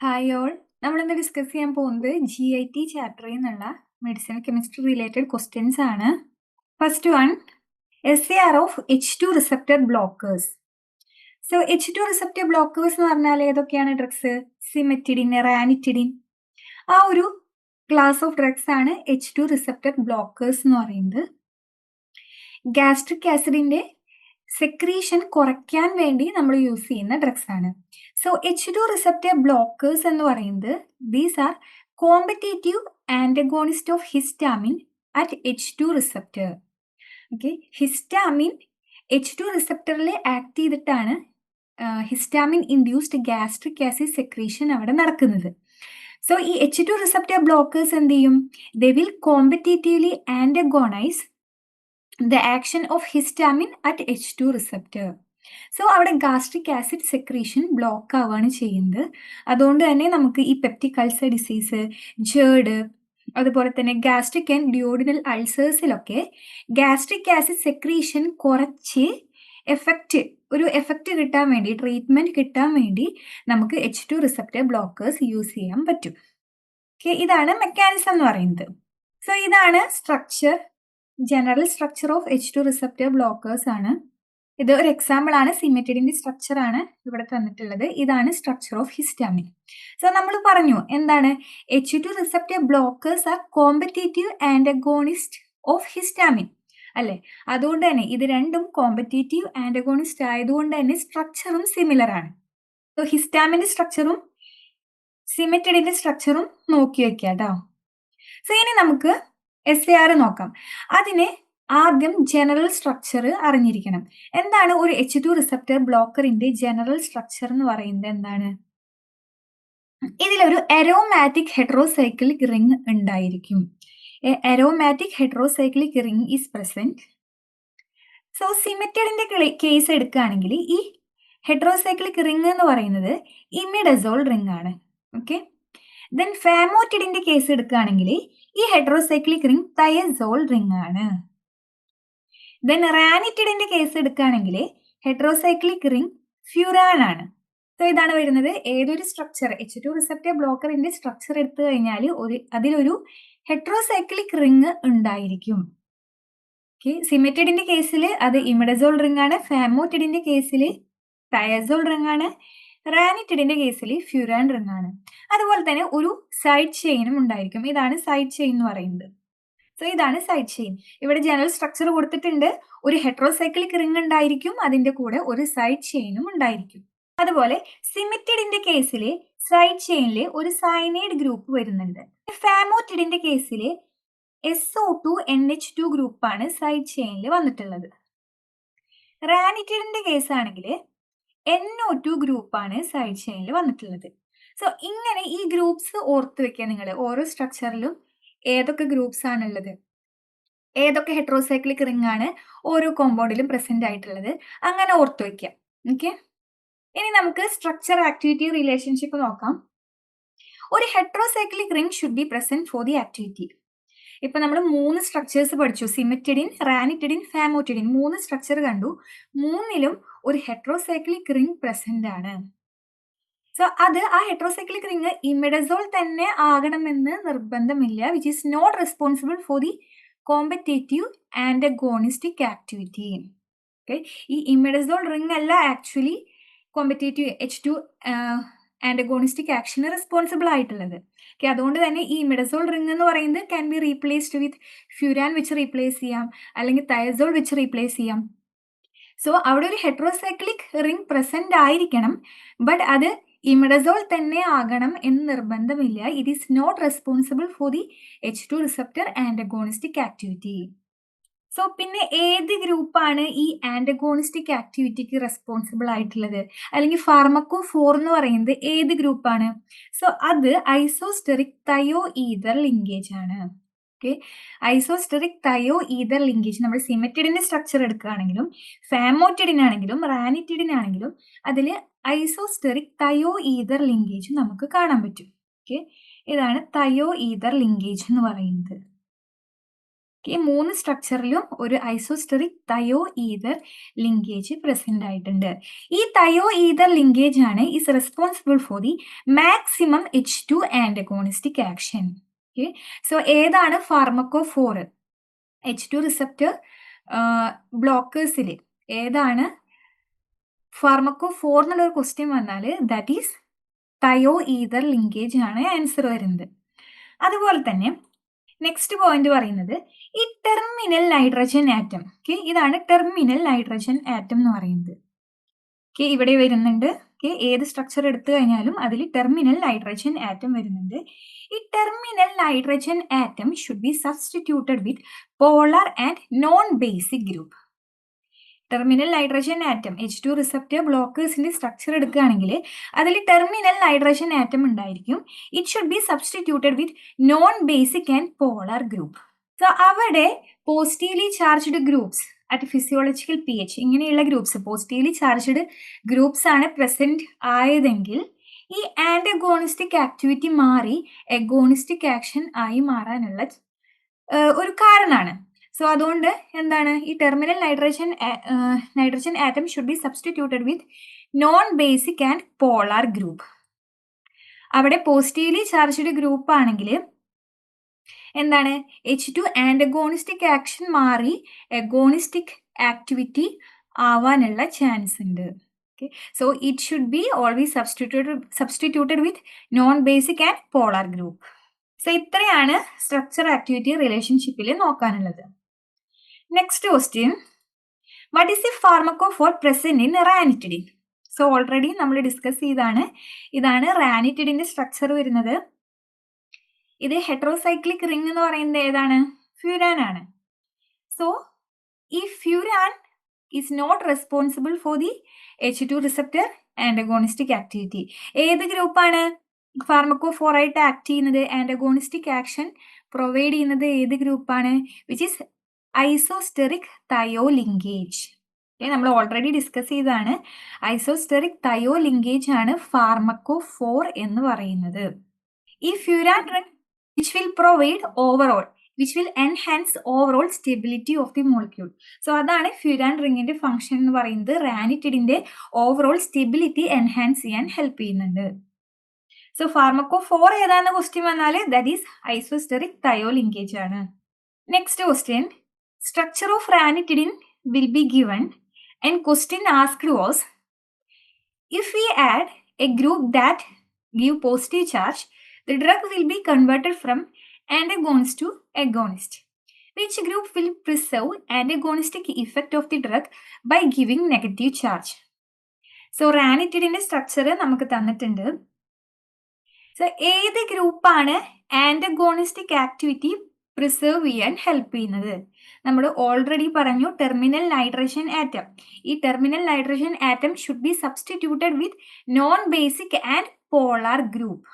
Hi all. നമ്മളിന്ന് discuss ചെയ്യാൻ പോകുന്നത് GIT ചാപ്റ്ററിൽ നിന്നുള്ള മെഡിസിനൽ കെമിസ്ട്രി റിലേറ്റഡ് ക്വസ്റ്റ്യൻസ് ആണ്. First one, SAR of H2 receptor blockers. So H2 receptor blockers എന്ന് പറഞ്ഞാൽ ഏതൊക്കെയാണ് ഡ്രഗ്സ്? സിമെറ്റിഡിൻ, റാനിറ്റിഡിൻ, ആ ഒരു ക്ലാസ് ഓഫ് ഡ്രഗ്സ് ആണ് H2 റിസപ്റ്റർ ബ്ലോക്കേഴ്സ് എന്ന് പറയുന്നത്. ഗാസ്ട്രിക് ആസിഡിന്റെ സെക്രീഷൻ കുറയ്ക്കാൻ വേണ്ടി നമ്മൾ യൂസ് ചെയ്യുന്ന ഡ്രഗ്സ് ആണ്. സോ H2 റിസപ്റ്റർ ബ്ലോക്കേഴ്സ് എന്ന് പറയുന്നത് these are competitive antagonist of histamine at H2 receptor. Okay, histamine H2 റിസപ്റ്ററിൽ ആക്ട് ചെയ്തിട്ടാണ് histamine induced gastric acid secretion അവിടെ നടക്കുന്നത്. സോ ഈ H2 റിസപ്റ്റർ ബ്ലോക്കേഴ്സ് എന്ത് ചെയ്യും? They will competitively antagonise the action of histamine at H2 receptor. So അവിടെ gastric acid secretion block ആവുകയാണ് ചെയ്യുന്നത്. അതുകൊണ്ട് തന്നെ നമുക്ക് ഈ പെപ്റ്റിക് അൾസർ ഡിസീസ്, ജേർഡ്, അതുപോലെ തന്നെ ഗാസ്ട്രിക് ആൻഡ് ഡ്യൂഡിനൽ അൾസേഴ്സിലൊക്കെ ഗാസ്ട്രിക് ആസിഡ് സെക്രീഷൻ കുറച്ച് ഒരു എഫക്റ്റ് കിട്ടാൻ വേണ്ടി, ട്രീറ്റ്മെന്റ് കിട്ടാൻ വേണ്ടി നമുക്ക് H2 റിസപ്റ്റർ ബ്ലോക്കേഴ്സ് യൂസ് ചെയ്യാൻ പറ്റും. ഓക്കെ, ഇതാണ് മെക്കാനിസം എന്ന് പറയുന്നത്. സോ ഇതാണ് structure, general structure of H2 receptor blockers ആണ്. ഇത് ഒരു എക്സാമ്പിൾ ആണ്, സിമെറ്റിഡിന്റെ സ്ട്രക്ചർ ആണ് ഇവിടെ തന്നിട്ടുള്ളത്. ഇതാണ് സ്ട്രക്ചർ ഓഫ് ഹിസ്റ്റാമിൻ. സോ നമ്മൾ പറഞ്ഞു എന്താണ്? H2 receptor blockers are competitive antagonist of histamine അല്ലെ? അതുകൊണ്ട് തന്നെ ഇത് രണ്ടും കോമ്പറ്റേറ്റീവ് ആന്റഗോണിസ്റ്റ് ആയതുകൊണ്ട് തന്നെ സ്ട്രക്ചറും സിമിലർ ആണ്. സോ ഹിസ്റ്റാമിന്റെ സ്ട്രക്ചറും സിമെറ്റിഡിന്റെ സ്ട്രക്ചറും നോക്കി വെക്കാം കേട്ടോ. സോ ഇനി നമുക്ക് SAR നോക്കാം. അതിന് ആദ്യം ജനറൽ സ്ട്രക്ചർ അറിഞ്ഞിരിക്കണം. എന്താണ് ഒരു H2 റിസപ്റ്റർ ബ്ലോക്കറിന്റെ ജനറൽ സ്ട്രക്ചർ എന്ന് പറയുന്നത്? എന്താണ്? ഇതിലൊരു അരോമാറ്റിക് ഹെറ്ററോസൈക്ലിക് റിംഗ് ഉണ്ടായിരിക്കും. Aromatic heterocyclic ring is present. So സിമെറ്റഡിന്റെ കേസ് എടുക്കുകയാണെങ്കിൽ ഈ ഹെറ്ററോസൈക്ലിക് റിംഗ് എന്ന് പറയുന്നത് ഇമിഡസോൾ റിംഗ് ആണ്. ഓക്കെ, ദെൻ ഫാമോറ്റിഡിന്റെ കേസ് എടുക്കുകയാണെങ്കിൽ ഈ ഹെറ്ററോസൈക്ലിക് റിംഗ് തയസോൾ റിംഗ് ആണ്. ദെൻ റാനിറ്റിഡിന്റെ കേസ് എടുക്കുകയാണെങ്കിൽ ഹെറ്ററോസൈക്ലിക് റിംഗ് ഫ്യൂറാൻ ആണ്. സോ ഇതാണ് വരുന്നത്. ഏതൊരു സ്ട്രക്ചർ H2 റിസപ്റ്റർ ബ്ലോക്കറിന്റെ സ്ട്രക്ചർ എടുത്തു കഴിഞ്ഞാൽ അതിലൊരു ഹെറ്ററോസൈക്ലിക് റിംഗ് ഉണ്ടായിരിക്കും. ഓക്കെ, സിമെറ്റിഡിന്റെ കേസിൽ അത് ഇമിഡസോൾ റിംഗ് ആണ്. ഫാമോറ്റിഡിന്റെ കേസിൽ തയസോൾ റിംഗ് ആണ്. റാനിറ്റിഡിന്റെ കേസിൽ ഫ്യൂറാൻ റിംഗ് ആണ്. അതുപോലെ തന്നെ ഒരു സൈഡ് ചെയിനും ഉണ്ടായിരിക്കും. ഇതാണ് സൈഡ് ചെയിൻ എന്ന് പറയുന്നത്. സോ ഇതാണ് സൈഡ് ചെയിൻ. ഇവിടെ ജനറൽ സ്ട്രക്ചർ കൊടുത്തിട്ടുണ്ട്. ഒരു ഹെറ്ററോസൈക്ലിക് റിംഗ് ഉണ്ടായിരിക്കും, അതിന്റെ കൂടെ ഒരു സൈഡ് ചെയിനും ഉണ്ടായിരിക്കും. അതുപോലെ സിമെറ്റിഡിന്റെ കേസിൽ സൈഡ് ചെയിനിൽ ഒരു സയനൈഡ് ഗ്രൂപ്പ് വരുന്നുണ്ട്. ഫാമോറ്റിഡിന്റെ കേസിൽ SO2 NH2 ഗ്രൂപ്പാണ് സൈഡ് ചെയിനിൽ വന്നിട്ടുള്ളത്. റാനിറ്റിഡിന്റെ കേസ് ആണെങ്കിൽ NO2 ഗ്രൂപ്പാണ് സൈഡ് ചെയിനിൽ വന്നിട്ടുള്ളത്. സോ ഇങ്ങനെ ഈ ഗ്രൂപ്പ്സ് ഓർത്ത് വെക്കുക നിങ്ങൾ. ഓരോ സ്ട്രക്ചറിലും ഏതൊക്കെ ഗ്രൂപ്പ്സ് ആണുള്ളത്, ഏതൊക്കെ ഹെറ്ററോസൈക്ലിക് റിംഗ് ആണ് ഓരോ കോമ്പൗണ്ടിലും പ്രസന്റ് ആയിട്ടുള്ളത്, അങ്ങനെ ഓർത്ത് വെക്കുക. ഓക്കെ, ഇനി നമുക്ക് സ്ട്രക്ചർ ആക്ടിവിറ്റി റിലേഷൻഷിപ്പ് നോക്കാം. ഒരു heterocyclic ring should be present for the activity. ഇപ്പൊ നമ്മൾ 3 സ്ട്രക്ചേഴ്സ് പഠിച്ചു. സിമെറ്റിഡിൻ, റാനിറ്റിഡിൻ, ഫാമോറ്റിഡിൻ, 3 സ്ട്രക്ചർ കണ്ടു. 3ലും ഒരു ഹെറ്ററോസൈക്ലിക് റിംഗ് പ്രസന്റ് ആണ്. സോ അത് ആ ഹെറ്ററോസൈക്ലിക് റിംഗ് ഇമിഡസോൾ തന്നെ ആകണമെന്ന് നിർബന്ധമില്ല, which is not responsible for the competitive antagonistic activity. Okay, ഈ ഇമിഡസോൾ റിംഗ് അല്ല ആക്ച്വലി കോമ്പറ്റേറ്റീവ് H2 ആന്റഗോണിസ്റ്റിക് ആക്ഷന് റെസ്പോൺസിബിൾ ആയിട്ടുള്ളത്. ഓക്കെ, അതുകൊണ്ട് തന്നെ ഈ ഇമിഡസോൾ റിംഗ് എന്ന് പറയുന്നത് can be replaced with furan വെച്ച് റീപ്ലേസ് ചെയ്യാം, അല്ലെങ്കിൽ തയസോൾ വെച്ച് റീപ്ലേസ് ചെയ്യാം. സോ അവിടെ ഒരു ഹെറ്ററോസൈക്ലിക് റിംഗ് പ്രസന്റ് ആയിരിക്കണം, ബട്ട് അത് ഇമിഡസോൾ തന്നെ ആകണം എന്ന് നിർബന്ധമില്ല. It is not responsible for the H2 receptor antagonistic activity. So പിന്നെ ഏത് ഗ്രൂപ്പാണ് ഈ ആന്റഗോണിസ്റ്റിക് ആക്ടിവിറ്റിക്ക് റെസ്പോൺസിബിൾ ആയിട്ടുള്ളത്, അല്ലെങ്കിൽ ഫാർമക്കോ ഫോർ എന്ന് പറയുന്നത് ഏത് ഗ്രൂപ്പാണ്? സോ അത് ഐസോസ്റ്റെറിക് തയോ ഈതർ ലിങ്കേജ് ആണ്. ഓക്കെ, ഐസോസ്റ്റെറിക് തയോ ഈതർ ലിങ്കേജ് നമ്മൾ സിമെറ്റിഡിന്റെ സ്ട്രക്ചർ എടുക്കുകയാണെങ്കിലും ഫാമോറ്റിഡിനാണെങ്കിലും റാനിറ്റിഡിനാണെങ്കിലും അതിൽ ഐസോസ്റ്റെറിക് തയോ ഈതർ ലിങ്കേജ് നമുക്ക് കാണാൻ പറ്റും. ഓക്കെ, ഇതാണ് തയോ ഈതർ ലിങ്കേജ് എന്ന് പറയുന്നത്. ഈ 3 സ്ട്രക്ചറിലും ഒരു ഐസോസ്റ്റെറിക് തയോ ഈതർ ലിങ്കേജ് പ്രസന്റ് ആയിട്ടുണ്ട്. ഈ തയോ ഈതർ ലിങ്കേജ് ആണ് is responsible for the maximum H2 antagonistic action. So ഏതാണ് ഫാർമക്കോഫോർ? H2 റിസപ്റ്റർ ബ്ലോക്കേഴ്സിൽ ഏതാണ് ഫാർമക്കോഫോർ എന്നുള്ളൊരു ക്വസ്റ്റ്യൻ വന്നാൽ that is thioether linkage ആണ് ആൻസർ വരുന്നത്. അതുപോലെ തന്നെ നെക്സ്റ്റ് പോയിന്റ് പറയുന്നത് ഈ ടെർമിനൽ നൈട്രജൻ ആറ്റം. ഇതാണ് ടെർമിനൽ നൈട്രജൻ ആറ്റം എന്ന് പറയുന്നത്. ഇവിടെ വരുന്നുണ്ട്. ഏത് സ്ട്രക്ചർ എടുത്തു കഴിഞ്ഞാലും അതിൽ ടെർമിനൽ നൈട്രജൻ ആറ്റം വരുന്നുണ്ട്. ഈ terminal nitrogen atom should be substituted with polar and non basic group. Terminal nitrogen atom H2 receptor ബ്ലോക്കേഴ്സിന്റെ സ്ട്രക്ചർ എടുക്കുകയാണെങ്കിൽ അതിൽ ടെർമിനൽ നൈട്രജൻ ആറ്റം ഉണ്ടായിരിക്കും. It should be substituted with non basic and polar group. So അവിടെ positively charged groups at physiological pH ഇങ്ങനെയുള്ള groups positively charged groups ആണ് present ആയതെങ്കിൽ ഈ antagonistic activity മാറി എഗോണിസ്റ്റിക് ആക്ഷൻ ആയി മാറാനുള്ള ഒരു കാരണമാണ്. സോ അതുകൊണ്ട് എന്താണ് ഈ terminal nitrogen atom should be substituted with non basic and polar group. അവിടെ പോസിറ്റീവ്ലി ചാർജ്ഡ് ഗ്രൂപ്പ് ആണെങ്കിൽ എന്താണ് H2 ആന്റഗോണിസ്റ്റിക് ആക്ഷൻ മാറി എഗോണിസ്റ്റിക് ആക്ടിവിറ്റി ആവാനുള്ള ചാൻസ് ഉണ്ട്. So it should be always substituted with non basic and polar group. So ഇത്രയാണ് structure activity റിലേഷൻഷിപ്പിൽ നോക്കാനുള്ളത്. Next question, what is the pharmacophore present in ranitidine? So already നമ്മൾ discuss ചെയ്താണ്. ഇതാണ് റാനിറ്റിഡിന്റെ structure വരുന്നത്. ഇത് ഹെറ്ററോസൈക്ലിക് റിംഗ് എന്ന് പറയുന്നത് ഏതാണ്? ഫ്യൂരാൻ ആണ്. സോ ഈ furan is not responsible for the H2 receptor antagonistic activity. ഏത് ഗ്രൂപ്പാണ് ഫാർമക്കോഫോർ ആയിട്ട് ആക്ട് ചെയ്യുന്നത്? ആന്റഗോണിസ്റ്റിക് ആക്ഷൻ പ്രൊവൈഡ് ചെയ്യുന്നത് ഏത് ഗ്രൂപ്പാണ്? Which is isosteric thio linkage. നമ്മൾ ഓൾറെഡി ഡിസ്കസ് ചെയ്തതാണ്. ഐസോസ്റ്റെറിക് തയോ ലിങ്കേജ് ആണ് ഫാർമക്കോഫോർ എന്ന് പറയുന്നത്. ഈ furan ring which will provide overall, which will enhance overall stability of the molecule. So അതാണ് ഫ്യൂരാൻ റിംഗിന്റെ ഫംഗ്ഷൻ എന്ന് പറയുന്നത്. റാനിറ്റിഡിന്റെ ഓവറോൾ സ്റ്റെബിലിറ്റി എൻഹാൻസ് ചെയ്യാൻ ഹെൽപ്പ് ചെയ്യുന്നുണ്ട്. സോ ഫാർമക്കോഫോർ ഏതാണെന്ന് ക്വസ്റ്റ്യൻ വന്നാൽ that is isosteric thio linkage ആണ്. Next question, structure of ranitidine will be given and question asked was, if we add a group that give positive charge, the drug will be converted from antagonist to agonist. Which group will preserve antagonistic effect of the drug by giving negative charge? So റാനിറ്റിഡിന്റെ structure നമുക്ക് തന്നിട്ടുണ്ട്. So ഏത് ഗ്രൂപ്പാണ് antagonistic activity preserve ചെയ്യാൻ help ചെയ്യുന്നത്? നമ്മൾ already പറഞ്ഞു terminal nitrogen atom. ഈ terminal nitrogen atom should be substituted with non basic and polar group.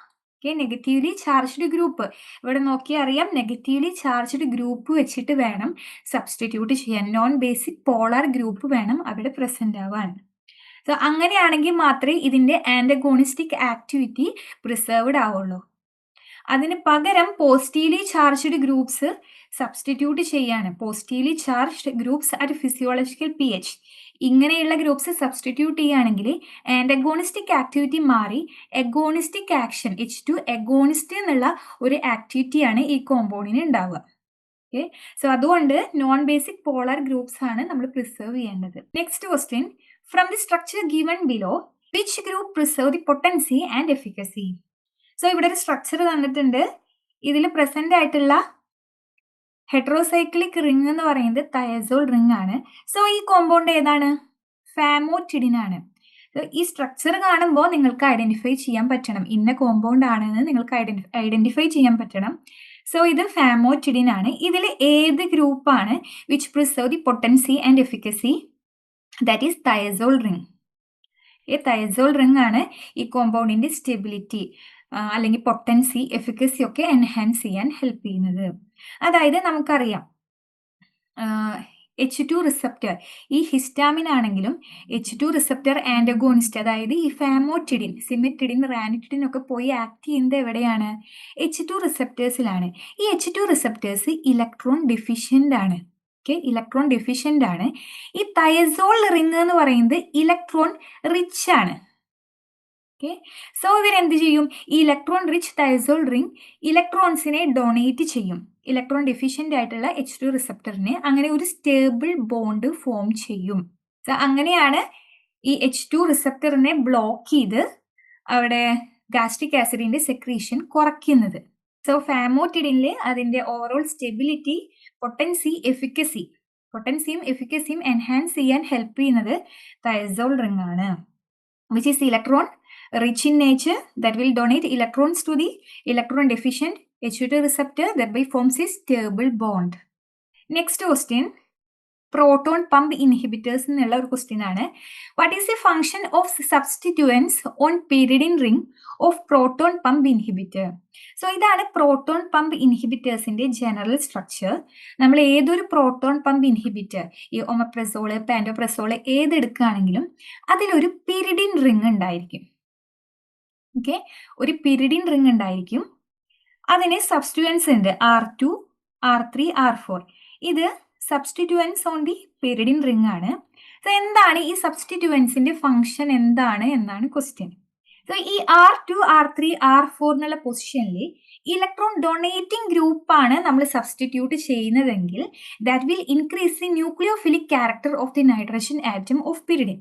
Negatively charged group ഇവിടെ നോക്കിയാൽ അറിയാം. നെഗറ്റീവ്ലി ചാർജ്ഡ് ഗ്രൂപ്പ് വെച്ചിട്ട് വേണം സബ്സ്റ്റിറ്റ്യൂട്ട് ചെയ്യാൻ. നോൺ ബേസിക് പോളാർ ഗ്രൂപ്പ് വേണം അവിടെ പ്രസന്റ് ആവാൻ. സോ അങ്ങനെയാണെങ്കിൽ മാത്രമേ ഇതിന്റെ ആന്റഗോണിസ്റ്റിക് ആക്ടിവിറ്റി പ്രിസർവ്ഡ് ആവുള്ളൂ. അതിന് പകരം പോസിറ്റീവ്ലി ചാർജ്ഡ് ഗ്രൂപ്പ്സ് സബ്സ്റ്റിറ്റ്യൂട്ട് ചെയ്യാണ്. Positively charged groups at physiological pH ഇങ്ങനെയുള്ള ഗ്രൂപ്പ്സ് സബ്സ്റ്റിറ്റ്യൂട്ട് ചെയ്യുകയാണെങ്കിൽ ആന്റഗോണിസ്റ്റിക് ആക്ടിവിറ്റി മാറി എഗോണിസ്റ്റിക് ആക്ഷൻ H2 എഗോണിസ്റ്റ് എന്നുള്ള ഒരു ആക്ടിവിറ്റിയാണ് ഈ കോമ്പൗണ്ടിന് ഉണ്ടാവുക. സോ അതുകൊണ്ട് നോൺ ബേസിക് പോളാർ ഗ്രൂപ്പ്സ് ആണ് നമ്മൾ പ്രിസർവ് ചെയ്യേണ്ടത്. Next question, from the structure given below which group preserve the potency and efficacy? So ഇവിടെ ഒരു സ്ട്രക്ചർ തന്നിട്ടുണ്ട്. ഇതിൽ പ്രസന്റ് ആയിട്ടുള്ള ഹെറ്ററോസൈക്ലിക് റിംഗ് എന്ന് പറയുന്നത് തയസോൾ റിംഗ് ആണ്. സോ ഈ കോമ്പൗണ്ട് ഏതാണ്? ഫാമോറ്റിഡിൻ ആണ്. ഈ സ്ട്രക്ചർ കാണുമ്പോൾ നിങ്ങൾക്ക് ഐഡന്റിഫൈ ചെയ്യാൻ പറ്റണം ഇന്ന കോമ്പൗണ്ട് ആണെന്ന് നിങ്ങൾക്ക് ഐഡന്റിഫൈ ചെയ്യാൻ പറ്റണം. സോ ഇത് ഫാമോറ്റിഡിൻ ആണ്. ഇതിൽ ഏത് ഗ്രൂപ്പാണ് which preserve the potency and efficacy? That is thiazole ring. Thiazole ring ആണ് ഈ കോമ്പൗണ്ടിന്റെ സ്റ്റെബിലിറ്റി അല്ലെങ്കിൽ പൊട്ടൻസി എഫിക്കസി ഒക്കെ എൻഹാൻസ് ചെയ്യാൻ ഹെൽപ്പ് ചെയ്യുന്നത്. അതായത് നമുക്കറിയാം H2 റിസപ്റ്റർ, ഈ ഹിസ്റ്റാമിൻ ആണെങ്കിലും H2 റിസപ്റ്റർ ആന്റഗോണിസ്റ്റ്, അതായത് ഈ ഫാമോറ്റിഡിൻ, സിമെറ്റിഡിൻ, റാനിറ്റിഡിൻ ഒക്കെ പോയി ആക്ട് ചെയ്യുന്നത് എവിടെയാണ്? H2 റിസപ്റ്റേഴ്സിലാണ്. ഈ H2 റിസപ്റ്റേഴ്സ് ഇലക്ട്രോൺ ഡെഫിഷ്യന്റ് ആണ്. ഇലക്ട്രോൺ ഡെഫിഷ്യന്റ് ആണ്. ഈ തയസോൾ റിംഗ് എന്ന് പറയുന്നത് ഇലക്ട്രോൺ റിച്ച് ആണ്. സോ ഇവരെന്ത് ചെയ്യും? ഈ ഇലക്ട്രോൺ റിച്ച് തയസോൾ റിംഗ് ഇലക്ട്രോൺസിനെ ഡൊണേറ്റ് ചെയ്യും ഇലക്ട്രോൺ ഡെഫിഷ്യന്റ് ആയിട്ടുള്ള H2 റിസപ്റ്ററിന്. അങ്ങനെ ഒരു സ്റ്റേബിൾ ബോണ്ട് ഫോം ചെയ്യും. സോ അങ്ങനെയാണ് ഈ H2 റിസപ്റ്ററിനെ ബ്ലോക്ക് ചെയ്ത് അവിടെ ഗാസ്ട്രിക് ആസിഡിന്റെ സെക്രീഷൻ കുറയ്ക്കുന്നത്. സോ ഫാമോറ്റിഡിനിൽ അതിന്റെ ഓവറോൾ സ്റ്റെബിലിറ്റി, പൊട്ടൻസിയും എഫിക്കസിയും എൻഹാൻസ് ചെയ്യാൻ ഹെൽപ്പ് ചെയ്യുന്നത് തയസോൾ റിംഗ് ആണ്, which is electron rich in nature, that will donate electrons to the electron deficient H2 receptor, thereby forms a stable bond. Next question, proton pump inhibitors എന്നുള്ള ഒരു question ആണ്. What is the function of substituents on pyridine ring of proton pump inhibitor? So ഇതാണ് proton pump ഇൻഹിബിറ്റേഴ്സിന്റെ general structure. നമ്മൾ ഏതൊരു proton pump inhibitor, ഈ ഒമപ്രസോള്, പാൻറ്റോപ്രസോള് ഏതെടുക്കുകയാണെങ്കിലും അതിലൊരു pyridine ring ഉണ്ടായിരിക്കും. ഒരു പിരിഡിൻ റിംഗ് ഉണ്ടായിരിക്കും. അതിന് സബ്സ്റ്റിറ്റ്യൂവൻസ് ഉണ്ട്, R2, R3, R4. ഇത് substituents on the pyridine ring ആണ്. സോ എന്താണ് ഈ സബ്സ്റ്റിറ്റ്യൂവൻസിന്റെ ഫംഗ്ഷൻ എന്താണ് എന്നാണ് ക്വസ്റ്റ്യൻ. സോ ഈ R2, R3, R4 എന്നുള്ള പൊസിഷനിൽ ഇലക്ട്രോൺ ഡൊണേറ്റിംഗ് ഗ്രൂപ്പാണ് നമ്മൾ സബ്സ്റ്റിറ്റ്യൂട്ട് ചെയ്യുന്നതെങ്കിൽ that will increase the nucleophilic character of the nitrogen atom of pyridine.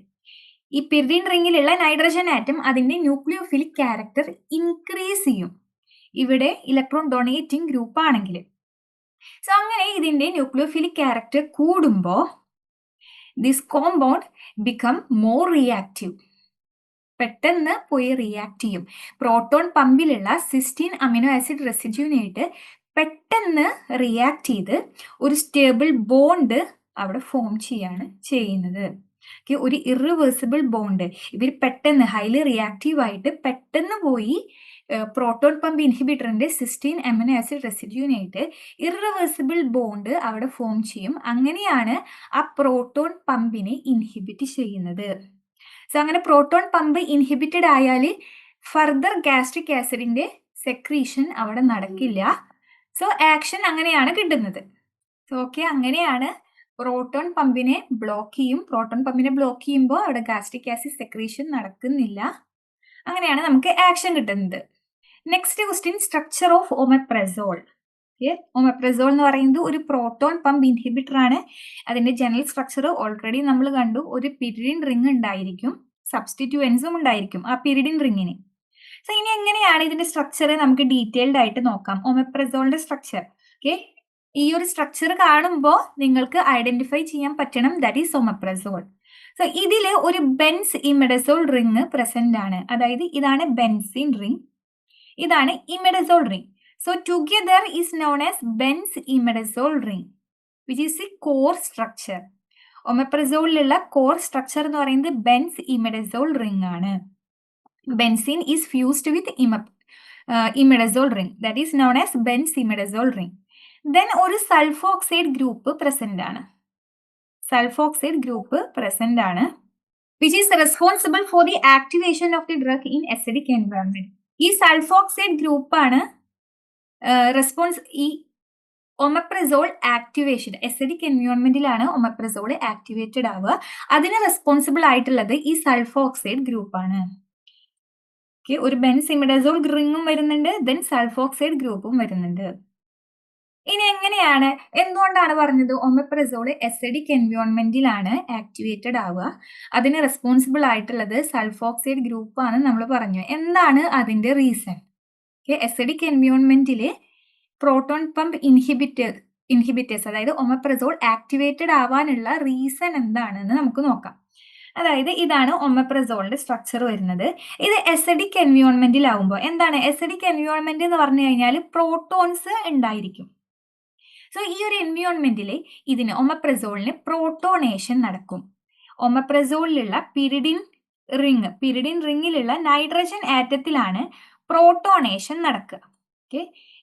ഈ പിരിഡിൻ റിംഗിലുള്ള നൈട്രജൻ ആറ്റം അതിന്റെ ന്യൂക്ലിയോഫിലിക് ക്യാരക്ടർ ഇൻക്രീസ് ചെയ്യും ഇവിടെ ഇലക്ട്രോൺ ഡൊണേറ്റിംഗ് ഗ്രൂപ്പ് ആണെങ്കിൽ. സോ അങ്ങനെ ഇതിന്റെ ന്യൂക്ലിയോഫിലിക് ക്യാരക്ടർ കൂടുമ്പോൾ this compound become more reactive, പെട്ടെന്ന് പോയി റിയാക്ട് ചെയ്യും. പ്രോട്ടോൺ പമ്പിലുള്ള സിസ്റ്റീൻ അമിനോ ആസിഡ് റെസിഡ്യൂനായിട്ട് പെട്ടെന്ന് റിയാക്ട് ചെയ്ത് ഒരു സ്റ്റേബിൾ ബോണ്ട് അവിടെ ഫോം ചെയ്യാണ് ചെയ്യുന്നത്. ഒരു ഇറിവേഴ്സിബിൾ ബോണ്ട്. ഇവർ പെട്ടെന്ന് ഹൈലി റിയാക്റ്റീവ് ആയിട്ട് പെട്ടെന്ന് പോയി പ്രോട്ടോൺ പമ്പ് ഇൻഹിബിറ്ററിന്റെ സിസ്റ്റീൻ അമിനോ ആസിഡ് റെസിഡ്യൂനായിട്ട് ഇറിവേഴ്സിബിൾ ബോണ്ട് അവിടെ ഫോം ചെയ്യും. അങ്ങനെയാണ് ആ പ്രോട്ടോൺ പമ്പിനെ ഇൻഹിബിറ്റ് ചെയ്യുന്നത്. സോ അങ്ങനെ പ്രോട്ടോൺ പമ്പ് ഇൻഹിബിറ്റഡ് ആയാൽ ഫർദർ ഗാസ്ട്രിക് ആസിഡിന്റെ സെക്രീഷൻ അവിടെ നടക്കില്ല. സോ ആക്ഷൻ അങ്ങനെയാണ് കിട്ടുന്നത്. സോ അങ്ങനെയാണ് പ്രോട്ടോൺ പമ്പിനെ ബ്ലോക്ക് ചെയ്യും. പ്രോട്ടോൺ പമ്പിനെ ബ്ലോക്ക് ചെയ്യുമ്പോൾ അവിടെ ഗാസ്ട്രിക് ആസിഡ് സെക്രീഷൻ നടക്കുന്നില്ല. അങ്ങനെയാണ് നമുക്ക് ആക്ഷൻ കിട്ടുന്നത്. Next question, structure of omeprazole. Omeprazole എന്ന് പറയുന്നത് ഒരു പ്രോട്ടോൺ പമ്പ് ഇൻഹിബിറ്റർ ആണ്. അതിന്റെ ജനറൽ സ്ട്രക്ചർ ഓൾറെഡി നമ്മൾ കണ്ടു. ഒരു പിരിഡിൻ റിംഗ് ഉണ്ടായിരിക്കും, സബ്സ്റ്റിറ്റ്യൂവൻസും ഉണ്ടായിരിക്കും ആ പിരിഡിൻ റിംഗിന്. സോ ഇനി എങ്ങനെയാണ് ഇതിന്റെ സ്ട്രക്ചർ നമുക്ക് ഡീറ്റെയിൽഡ് ആയിട്ട് നോക്കാം. ഒമപ്രസോളിന്റെ സ്ട്രക്ചർ. ഈ ഒരു സ്ട്രക്ചർ കാണുമ്പോൾ നിങ്ങൾക്ക് ഐഡന്റിഫൈ ചെയ്യാൻ പറ്റണം, ദാറ്റ് ഈസ് ഒമപ്രസോൾ. സോ ഇതിൽ ഒരു ബെൻസ് ഇമിഡസോൾ റിംഗ് പ്രസന്റ് ആണ്. അതായത് ഇതാണ് ബെൻസീൻ റിംഗ്, ഇതാണ് imidazole ring. So together is known as benzimidazole ring, which is the core structure. ഒമപ്രസോളിലുള്ള കോർ സ്ട്രക്ചർ എന്ന് പറയുന്നത് ബെൻസിമിഡസോൾ റിംഗ് ആണ്. Benzene is fused with imidazole ring, that is known as benzimidazole ring. Then ഒരു sulfoxide group present ആണ്. which is responsible for the activation of the drug in acidic environment. ഈ sulphoxide group ആണ് response ഈ ഒമപ്രസോൾ activation. Acidic എൻവയോൺമെന്റിലാണ് ഒമപ്രസോൾ activated ആവുക. അതിന് responsible ആയിട്ടുള്ളത് ഈ sulphoxide group ആണ്. ഒരു ബെൻസിമിഡസോൾ റിംഗും വരുന്നുണ്ട്, ദെൻ സൾഫോക്സൈഡ് ഗ്രൂപ്പും വരുന്നുണ്ട്. ഇനി എങ്ങനെയാണ്, എന്തുകൊണ്ടാണ് പറഞ്ഞത് ഒമപ്രസോൾ എസിഡിക് എൻവയോൺമെന്റിലാണ് ആക്ടിവേറ്റഡ് ആവുക? അതിന് റെസ്പോൺസിബിൾ ആയിട്ടുള്ളത് സൾഫോക്സൈഡ് ഗ്രൂപ്പ് ആണ് നമ്മൾ പറഞ്ഞു. എന്താണ് അതിന്റെ reason? Acidic എൻവയോൺമെന്റിൽ proton pump inhibitors അതായത് ഒമപ്രസോൾ ആക്ടിവേറ്റഡ് ആവാനുള്ള റീസൺ എന്താണെന്ന് നമുക്ക് നോക്കാം. അതായത് ഇതാണ് ഒമപ്രസോളിന്റെ സ്ട്രക്ചർ വരുന്നത്. ഇത് എസിഡിക് എൻവയോൺമെന്റിലാവുമ്പോൾ എന്താണ് എസിഡിക് എൻവയോൺമെന്റ് എന്ന് പറഞ്ഞു കഴിഞ്ഞാൽ പ്രോട്ടോൺസ് ഉണ്ടായിരിക്കും. സോ ഈ ഒരു എൻവയോൺമെന്റിൽ ഇതിന് ഒമപ്രസോളിന് പ്രോട്ടോണേഷൻ നടക്കും. ഒമപ്രസോളിലുള്ള പിരിഡിൻ റിംഗിലുള്ള നൈട്രജൻ ആറ്റത്തിലാണ് പ്രോട്ടോണേഷൻ നടക്കുക.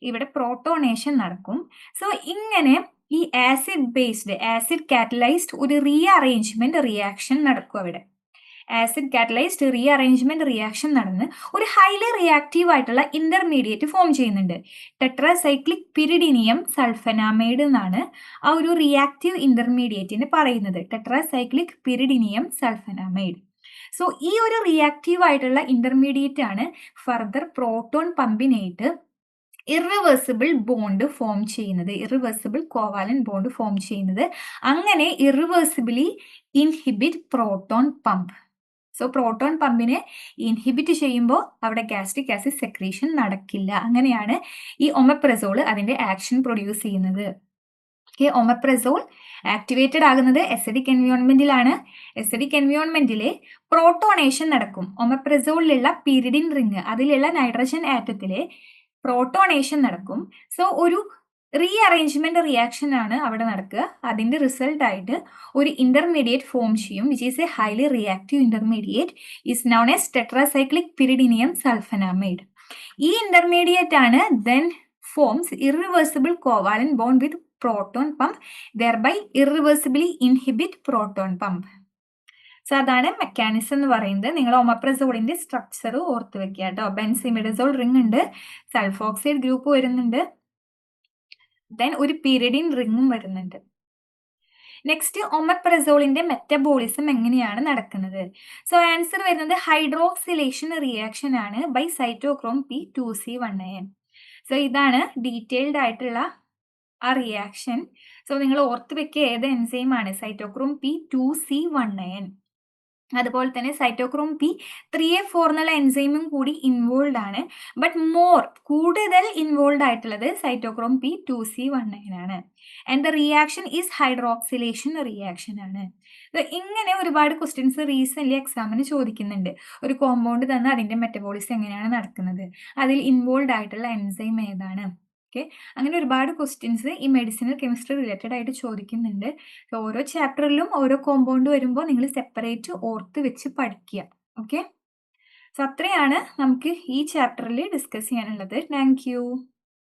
ഇവിടെ പ്രോട്ടോണേഷൻ നടക്കും. സോ ഇങ്ങനെ ഈ ആസിഡ് കാറ്റലൈസ്ഡ് ഒരു റീഅറേഞ്ച്മെന്റ് റിയാക്ഷൻ നടക്കും അവിടെ. ആസിഡ് കാറ്റലൈസ്ഡ് റീഅറേഞ്ച്മെന്റ് റിയാക്ഷൻ നടന്ന് ഒരു ഹൈലി റിയാക്റ്റീവ് ആയിട്ടുള്ള ഇന്റർമീഡിയറ്റ് ഫോം ചെയ്യുന്നുണ്ട്. ടെട്രാസൈക്ലിക് പിരിഡിനിയം സൾഫനാമൈഡ് എന്നാണ് ആ ഒരു റിയാക്റ്റീവ് ഇന്റർമീഡിയറ്റിന് പറയുന്നത്. ടെട്രാസൈക്ലിക് പിരിഡിനിയം സൾഫനാമൈഡ്. സോ ഈ ഒരു റിയാക്റ്റീവ് ആയിട്ടുള്ള ഇന്റർമീഡിയറ്റ് ആണ് ഫർദർ പ്രോട്ടോൺ പമ്പിനായിട്ട് ഇറിവേഴ്സിബിൾ ബോണ്ട് ഫോം ചെയ്യുന്നത്, ഇറിവേഴ്സിബിൾ കോവാലന്റ് ബോണ്ട് ഫോം ചെയ്യുന്നത്. അങ്ങനെ irreversibly inhibit proton pump. So proton പമ്പിനെ ഇൻഹിബിറ്റ് ചെയ്യുമ്പോൾ അവിടെ ഗാസ്ട്രിക് ആസിഡ് സെക്രീഷൻ നടക്കില്ല. അങ്ങനെയാണ് ഈ ഒമപ്രസോൾ അതിന്റെ ആക്ഷൻ പ്രൊഡ്യൂസ് ചെയ്യുന്നത്. ഒമപ്രസോൾ ആക്ടിവേറ്റഡ് ആകുന്നത് എസിഡിക് എൻവയോൺമെന്റിലാണ്. എസിഡിക് എൻവയോൺമെന്റിലെ പ്രോട്ടോണേഷൻ നടക്കും. ഒമപ്രസോളിലുള്ള പിരിഡിൻ റിങ് അതിലുള്ള നൈട്രജൻ ആറ്റത്തിലെ പ്രോട്ടോണേഷൻ നടക്കും. സോ ഒരു റീഅറേഞ്ച്മെന്റ് റിയാക്ഷൻ ആണ് അവിടെ നടക്കുക. അതിന്റെ റിസൾട്ട് ആയിട്ട് ഒരു ഇന്റർമീഡിയറ്റ് ഫോം ചെയ്യും, which is a highly reactive intermediate, is known as tetracyclic pyridinium sulfenamide. ഈ ഇന്റർമീഡിയറ്റ് ആണ് then forms irreversible covalent bond with proton pump, thereby irreversibly inhibit proton pump. So അതാണ് മെക്കാനിസം എന്ന് പറയുന്നത്. നിങ്ങൾ ഒമപ്രസോളിന്റെ structure ഓർത്ത് വെക്കുക കേട്ടോ. ബെൻസിമിഡസോൾ റിംഗ് ഉണ്ട്, സൾഫോക്സൈഡ് ഗ്രൂപ്പ് വരുന്നുണ്ട്, ദെൻ ഒരു പിരിഡിൻ റിംഗും വരുന്നുണ്ട്. നെക്സ്റ്റ് ഒമപ്രസോളിന്റെ മെറ്റബോളിസം എങ്ങനെയാണ് നടക്കുന്നത്? സോ ആൻസർ വരുന്നത് ഹൈഡ്രോക്സിലേഷൻ റിയാക്ഷൻ ആണ് ബൈ സൈറ്റോക്രോം P2C1 സോ ഇതാണ് ഡീറ്റെയിൽഡ് ആയിട്ടുള്ള ആ റിയാക്ഷൻ. സോ നിങ്ങൾ ഓർത്ത് വെക്കുക ഏത് എൻസൈമാണ്, സൈറ്റോക്രോം P2C1. അതുപോലെ തന്നെ സൈറ്റോക്രോം P3A4 എന്നുള്ള എൻസൈമും കൂടി ഇൻവോൾവ് ആണ്. ബട്ട് കൂടുതൽ ഇൻവോൾവ് ആയിട്ടുള്ളത് സൈറ്റോക്രോം P2C1 ആണ്. And the reaction is hydroxylation reaction ആണ്. ഇങ്ങനെ ഒരുപാട് ക്വസ്റ്റ്യൻസ് റീസെന്റ് എക്സാമിന് ചോദിക്കുന്നുണ്ട്. ഒരു കോമ്പൗണ്ട് തന്ന് അതിന്റെ മെറ്റബോളിസം എങ്ങനെയാണ് നടക്കുന്നത്, അതിൽ ഇൻവോൾവ് ആയിട്ടുള്ള എൻസൈം ഏതാണ്. ഓക്കെ, അങ്ങനെ ഒരുപാട് ക്വസ്റ്റ്യൻസ് ഈ മെഡിസിനൽ കെമിസ്ട്രി റിലേറ്റഡ് ആയിട്ട് ചോദിക്കുന്നുണ്ട്. ഓരോ ചാപ്റ്ററിലും ഓരോ കോമ്പൗണ്ട് വരുമ്പോൾ നിങ്ങൾ സെപ്പറേറ്റ് ഓർത്ത് വെച്ച് പഠിക്കുക. ഓക്കെ, സോ അത്രയാണ് നമുക്ക് ഈ ചാപ്റ്ററിൽ ഡിസ്കസ് ചെയ്യാനുള്ളത്. Thank you.